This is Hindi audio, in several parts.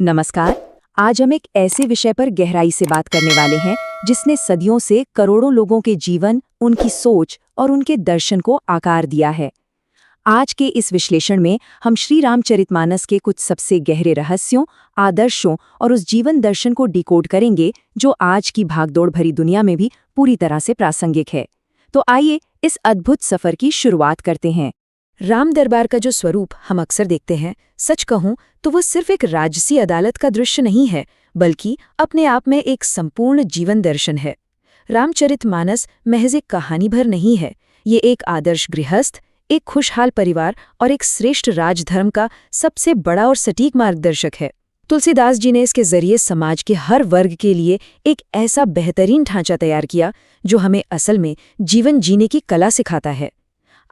नमस्कार। आज हम एक ऐसे विषय पर गहराई से बात करने वाले हैं जिसने सदियों से करोड़ों लोगों के जीवन, उनकी सोच और उनके दर्शन को आकार दिया है। आज के इस विश्लेषण में हम श्री रामचरितमानस के कुछ सबसे गहरे रहस्यों, आदर्शों और उस जीवन दर्शन को डिकोड करेंगे जो आज की भागदौड़ भरी दुनिया में भी पूरी तरह से प्रासंगिक है। तो आइए इस अद्भुत सफर की शुरुआत करते हैं। राम दरबार का जो स्वरूप हम अक्सर देखते हैं, सच कहूं तो वो सिर्फ एक राजसी अदालत का दृश्य नहीं है, बल्कि अपने आप में एक संपूर्ण जीवन दर्शन है। रामचरितमानस महज एक कहानी भर नहीं है, ये एक आदर्श गृहस्थ, एक खुशहाल परिवार और एक श्रेष्ठ राजधर्म का सबसे बड़ा और सटीक मार्गदर्शक है। तुलसीदास जी ने इसके जरिए समाज के हर वर्ग के लिए एक ऐसा बेहतरीन ढांचा तैयार किया जो हमें असल में जीवन जीने की कला सिखाता है।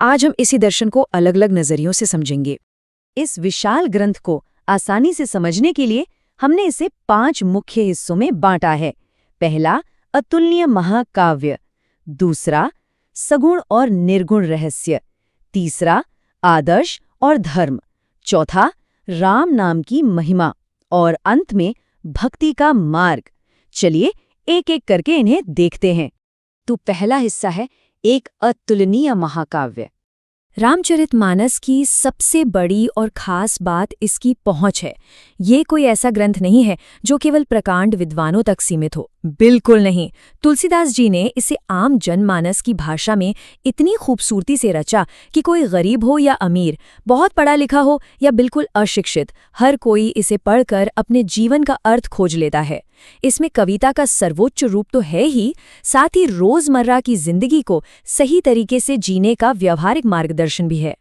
आज हम इसी दर्शन को अलग अलग नजरियों से समझेंगे। इस विशाल ग्रंथ को आसानी से समझने के लिए हमने इसे 5 मुख्य हिस्सों में बांटा है। पहला, अतुलनीय महाकाव्य। दूसरा, सगुण और निर्गुण रहस्य। तीसरा, आदर्श और धर्म। चौथा, राम नाम की महिमा। और अंत में भक्ति का मार्ग। चलिए एक एक करके इन्हें देखते हैं। तो पहला हिस्सा है एक अतुलनीय महाकाव्य। रामचरितमानस की सबसे बड़ी और खास बात इसकी पहुंच है। ये कोई ऐसा ग्रंथ नहीं है जो केवल प्रकांड विद्वानों तक सीमित हो। बिल्कुल नहीं। तुलसीदास जी ने इसे आम जनमानस की भाषा में इतनी खूबसूरती से रचा कि कोई गरीब हो या अमीर, बहुत पढ़ा लिखा हो या बिल्कुल अशिक्षित, हर कोई इसे पढ़कर अपने जीवन का अर्थ खोज लेता है। इसमें कविता का सर्वोच्च रूप तो है ही, साथ ही रोजमर्रा की जिंदगी को सही तरीके से जीने का व्यवहारिक मार्गदर्शन भी है।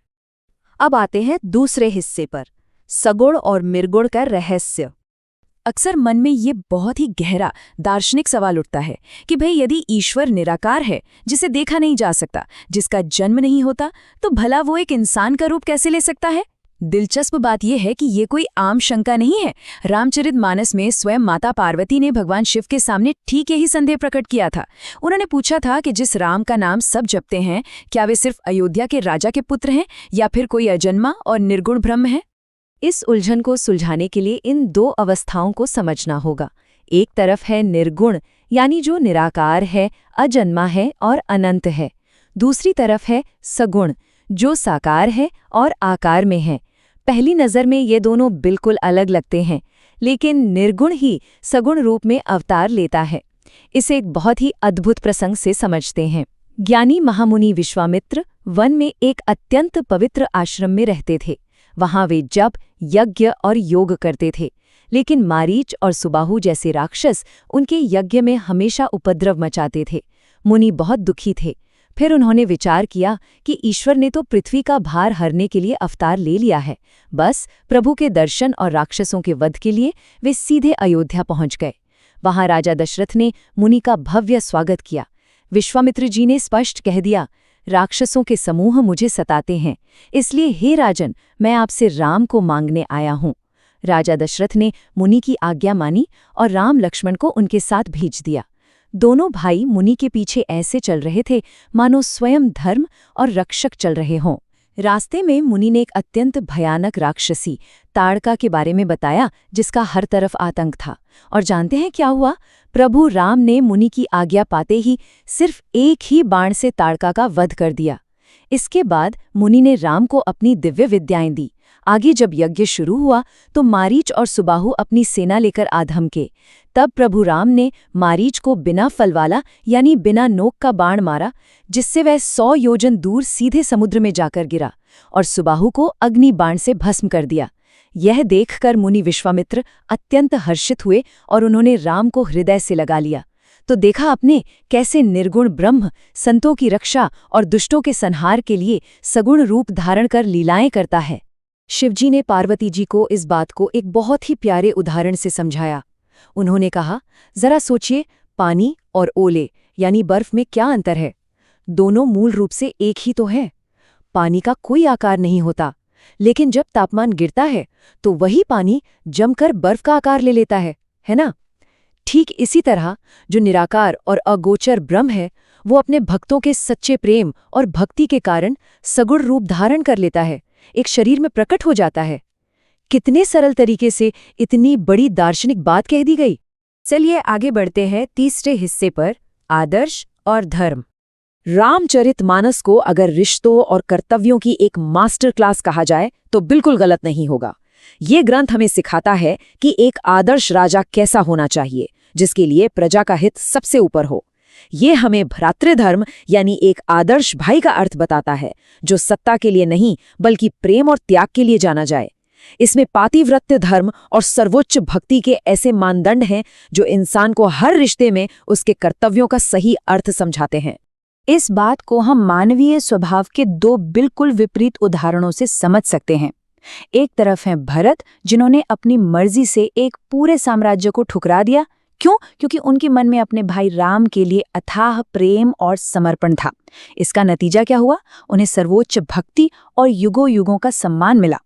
अब आते हैं दूसरे हिस्से पर, सगुण और निर्गुण का रहस्य। अक्सर मन में ये बहुत ही गहरा दार्शनिक सवाल उठता है कि भाई यदि ईश्वर निराकार है, जिसे देखा नहीं जा सकता, जिसका जन्म नहीं होता, तो भला वो एक इंसान का रूप कैसे ले सकता है? दिलचस्प बात यह है कि ये कोई आम शंका नहीं है। रामचरितमानस में स्वयं माता पार्वती ने भगवान शिव के सामने ठीक यही संदेह प्रकट किया था। उन्होंने पूछा था कि जिस राम का नाम सब जपते हैं, क्या वे सिर्फ अयोध्या के राजा के पुत्र हैं या फिर कोई अजन्मा और निर्गुण ब्रह्म है? इस उलझन को सुलझाने के लिए इन 2 अवस्थाओं को समझना होगा। एक तरफ है निर्गुण, यानी जो निराकार है, अजन्मा है और अनंत है। दूसरी तरफ है सगुण, जो साकार है और आकार में है। पहली नज़र में ये दोनों बिल्कुल अलग लगते हैं, लेकिन निर्गुण ही सगुण रूप में अवतार लेता है। इसे एक बहुत ही अद्भुत प्रसंग से समझते हैं। ज्ञानी महामुनि विश्वामित्र वन में एक अत्यंत पवित्र आश्रम में रहते थे। वहां वे जप, यज्ञ और योग करते थे, लेकिन मारीच और सुबाहु जैसे राक्षस उनके यज्ञ में हमेशा उपद्रव मचाते थे। मुनि बहुत दुखी थे। फिर उन्होंने विचार किया कि ईश्वर ने तो पृथ्वी का भार हरने के लिए अवतार ले लिया है, बस प्रभु के दर्शन और राक्षसों के वध के लिए वे सीधे अयोध्या पहुंच गए। वहां राजा दशरथ ने मुनि का भव्य स्वागत किया। विश्वामित्र जी ने स्पष्ट कह दिया, राक्षसों के समूह मुझे सताते हैं, इसलिए हे राजन, मैं आपसे राम को मांगने आया हूं। राजा दशरथ ने मुनि की आज्ञा मानी और राम लक्ष्मण को उनके साथ भेज दिया। दोनों भाई मुनि के पीछे ऐसे चल रहे थे मानो स्वयं धर्म और रक्षक चल रहे हों। रास्ते में मुनि ने एक अत्यंत भयानक राक्षसी ताड़का के बारे में बताया, जिसका हर तरफ आतंक था। और जानते हैं क्या हुआ? प्रभु राम ने मुनि की आज्ञा पाते ही सिर्फ एक ही बाण से ताड़का का वध कर दिया। इसके बाद मुनि ने राम को अपनी दिव्य विद्याएं दी। आगे जब यज्ञ शुरू हुआ तो मारीच और सुबाहु अपनी सेना लेकर आ धमके। तब प्रभु राम ने मारीच को बिना फल वाला यानी बिना नोक का बाण मारा, जिससे वह 100 योजन दूर सीधे समुद्र में जाकर गिरा, और सुबाहु को अग्नि बाण से भस्म कर दिया। यह देखकर मुनि विश्वामित्र अत्यंत हर्षित हुए और उन्होंने राम को हृदय से लगा लिया। तो देखा आपने कैसे निर्गुण ब्रह्म संतों की रक्षा और दुष्टों के संहार के लिए सगुण रूप धारण कर लीलाएं करता है। शिवजी ने पार्वती जी को इस बात को एक बहुत ही प्यारे उदाहरण से समझाया। उन्होंने कहा, जरा सोचिए, पानी और ओले यानी बर्फ में क्या अंतर है? दोनों मूल रूप से एक ही तो है। पानी का कोई आकार नहीं होता, लेकिन जब तापमान गिरता है तो वही पानी जमकर बर्फ का आकार ले लेता है ना? ठीक इसी तरह जो निराकार और अगोचर ब्रह्म है, वो अपने भक्तों के सच्चे प्रेम और भक्ति के कारण सगुण रूप धारण कर लेता है, एक शरीर में प्रकट हो जाता है। कितने सरल तरीके से इतनी बड़ी दार्शनिक बात कह दी गई। चलिए आगे बढ़ते हैं तीसरे हिस्से पर, आदर्श और धर्म। रामचरितमानस को अगर रिश्तों और कर्तव्यों की एक मास्टर क्लास कहा जाए तो बिल्कुल गलत नहीं होगा। ये ग्रंथ हमें सिखाता है कि एक आदर्श राजा कैसा होना चाहिए, जिसके लिए प्रजा का हित सबसे ऊपर हो। ये हमें भ्रातृधर्म यानी एक आदर्श भाई का अर्थ बताता है, जो सत्ता के लिए नहीं बल्कि प्रेम और त्याग के लिए जाना जाए। इसमें पातिव्रत्य धर्म और सर्वोच्च भक्ति के ऐसे मानदंड हैं जो इंसान को हर रिश्ते में उसके कर्तव्यों का सही अर्थ समझाते हैं। इस बात को हम मानवीय स्वभाव के दो बिल्कुल विपरीत उदाहरणों से समझ सकते हैं। एक तरफ हैं भरत, जिन्होंने अपनी मर्जी से एक पूरे साम्राज्य को ठुकरा दिया। क्यों? क्योंकि उनके मन में अपने भाई राम के लिए अथाह प्रेम और समर्पण था। इसका नतीजा क्या हुआ? उन्हें सर्वोच्च भक्ति और युगों युगों का सम्मान मिला।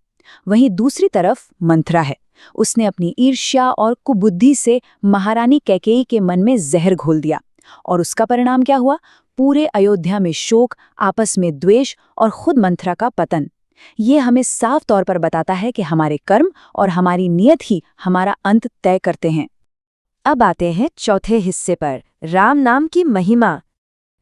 वहीं दूसरी तरफ मंथरा है। उसने अपनी ईर्ष्या और कुबुद्धि से महारानी कैकेयी के मन में जहर घोल दिया, और उसका परिणाम क्या हुआ? पूरे अयोध्या में शोक, आपस में द्वेष और खुद मंथरा का पतन। ये हमें साफ तौर पर बताता है कि हमारे कर्म और हमारी नियत ही हमारा अंत तय करते हैं। अब आते हैं चौथे हिस्से पर, राम नाम की महिमा।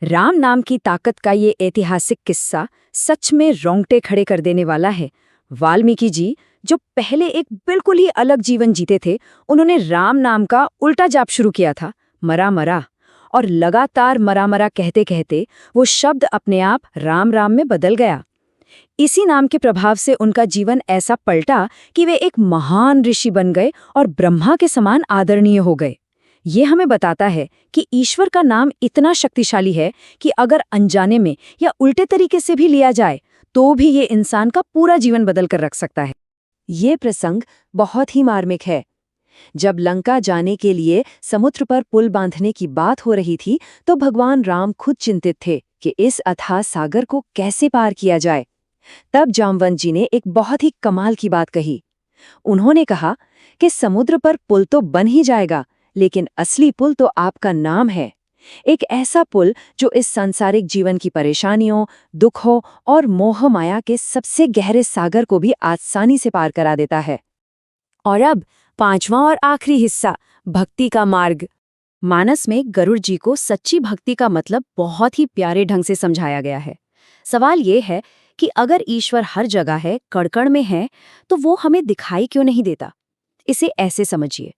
राम नाम की ताकत का ये ऐतिहासिक किस्सा सच में रोंगटे खड़े कर देने वाला है। वाल्मीकि जी, जो पहले एक बिल्कुल ही अलग जीवन जीते थे, उन्होंने राम नाम का उल्टा जाप शुरू किया था, मरा मरा, और लगातार मरा मरा कहते कहते वो शब्द अपने आप राम राम में बदल गया। इसी नाम के प्रभाव से उनका जीवन ऐसा पलटा कि वे एक महान ऋषि बन गए और ब्रह्मा के समान आदरणीय हो गए। ये हमें बताता है कि ईश्वर का नाम इतना शक्तिशाली है कि अगर अनजाने में या उल्टे तरीके से भी लिया जाए तो भी ये इंसान का पूरा जीवन बदल कर रख सकता है। ये प्रसंग बहुत ही मार्मिक है। जब लंका जाने के लिए समुद्र पर पुल बांधने की बात हो रही थी तो भगवान राम खुद चिंतित थे कि इस अथाह सागर को कैसे पार किया जाए। तब जामवंत जी ने एक बहुत ही कमाल की बात कही। उन्होंने कहा कि समुद्र पर पुल तो बन ही जाएगा, लेकिन असली पुल तो आपका नाम है। एक ऐसा पुल जो इस सांसारिक जीवन की परेशानियों, दुखों और मोह माया के सबसे गहरे सागर को भी आसानी से पार करा देता है। और अब पांचवां और आखिरी हिस्सा, भक्ति का मार्ग। मानस में गरुड़ जी को सच्ची भक्ति का मतलब बहुत ही प्यारे ढंग से समझाया गया है। सवाल ये है कि अगर ईश्वर हर जगह है, कण-कण में है, तो वो हमें दिखाई क्यों नहीं देता? इसे ऐसे समझिए,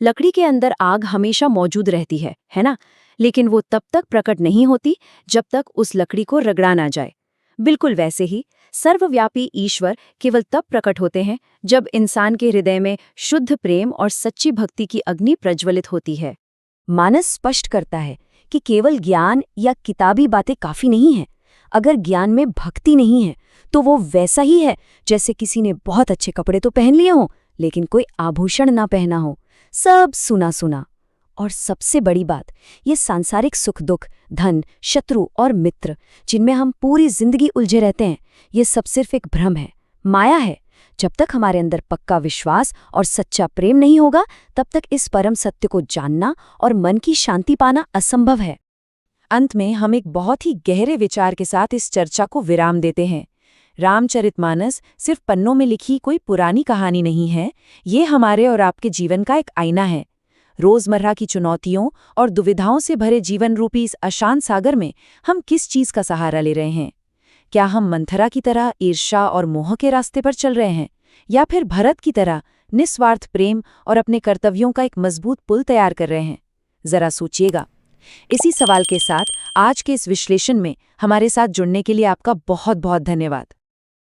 लकड़ी के अंदर आग हमेशा मौजूद रहती है ना? लेकिन वो तब तक प्रकट नहीं होती जब तक उस लकड़ी को रगड़ा ना जाए। बिल्कुल वैसे ही सर्वव्यापी ईश्वर केवल तब प्रकट होते हैं जब इंसान के हृदय में शुद्ध प्रेम और सच्ची भक्ति की अग्नि प्रज्वलित होती है। मानस स्पष्ट करता है कि केवल ज्ञान या किताबी बातें काफी नहीं हैं। अगर ज्ञान में भक्ति नहीं है तो वो वैसा ही है जैसे किसी ने बहुत अच्छे कपड़े तो पहन लिए हों, लेकिन कोई आभूषण ना पहना हो, सब सुना सुना। और सबसे बड़ी बात, ये सांसारिक सुख दुख, धन, शत्रु और मित्र, जिनमें हम पूरी जिंदगी उलझे रहते हैं, ये सब सिर्फ एक भ्रम है, माया है। जब तक हमारे अंदर पक्का विश्वास और सच्चा प्रेम नहीं होगा, तब तक इस परम सत्य को जानना और मन की शांति पाना असंभव है। अंत में हम एक बहुत ही गहरे विचार के साथ इस चर्चा को विराम देते हैं। रामचरितमानस सिर्फ पन्नों में लिखी कोई पुरानी कहानी नहीं है, ये हमारे और आपके जीवन का एक आईना है। रोजमर्रा की चुनौतियों और दुविधाओं से भरे जीवन रूपी इस अशांत सागर में हम किस चीज का सहारा ले रहे हैं? क्या हम मंथरा की तरह ईर्ष्या और मोह के रास्ते पर चल रहे हैं, या फिर भरत की तरह निस्वार्थ प्रेम और अपने कर्तव्यों का एक मजबूत पुल तैयार कर रहे हैं? जरा सोचिएगा। इसी सवाल के साथ आज के इस विश्लेषण में हमारे साथ जुड़ने के लिए आपका बहुत बहुत धन्यवाद।